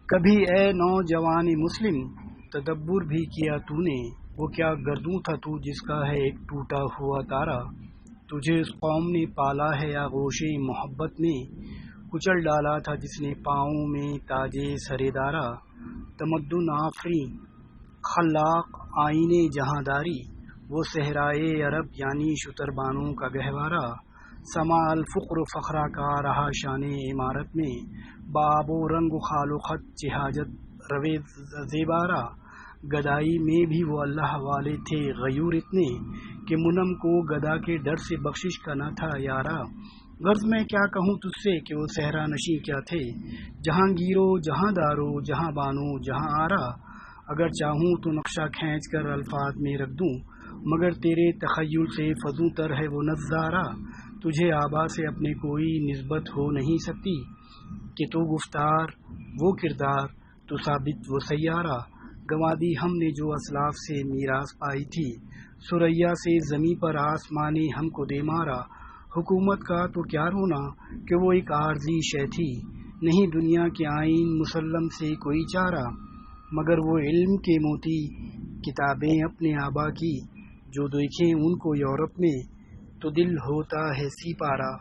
کبھی اے نوجوان مسلم تدبر بھی کیا تو نے، وہ کیا گردوں تھا تو جس کا ہے ایک ٹوٹا ہوا تارا، تجھے اس قوم نے پالا ہے یا گوشے محبت نے کچل ڈالا تھا جس نے پاؤں میں تاجے سرے دارا، تمدن آفری خلاق آئین جہاں داری، وہ صحرائے عرب یعنی شتربانوں کا گہوارہ، سما الفقر فخرا کا رہا شان عمارت میں، باب و رنگ و خال و خط چہاجت روے زیبارہ، گدائی میں بھی وہ اللہ والے تھے غیور اتنے کہ منم کو گدا کے ڈر سے بخشش کا نہ تھا یارا، غرض میں کیا کہوں تجھ سے کہ وہ صحرا نشیں کیا تھے، جہاں گیرو جہاں دارو جہاں بانو جہاں آرا، اگر چاہوں تو نقشہ کھینچ کر الفاظ میں رکھ دوں مگر تیرے تخیل سے فزوں تر ہے وہ نظارہ، تجھے آبا سے اپنے کوئی نسبت ہو نہیں سکتی کہ تو گفتار وہ کردار تو ثابت وہ سیارہ، گنوا دی ہم نے جو اسلاف سے میراث پائی تھی، ثریا سے زمیں پر آسمان نے ہم کو دے مارا، حکومت کا تو کیا رونا کہ وہ ایک عارضی شے تھی، نہیں دنیا کے آئین مسلم سے کوئی چارہ، مگر وہ علم کے موتی کتابیں اپنے آبا کی جو دیکھیں ان کو یورپ میں تو دل ہوتا ہے سی پارا۔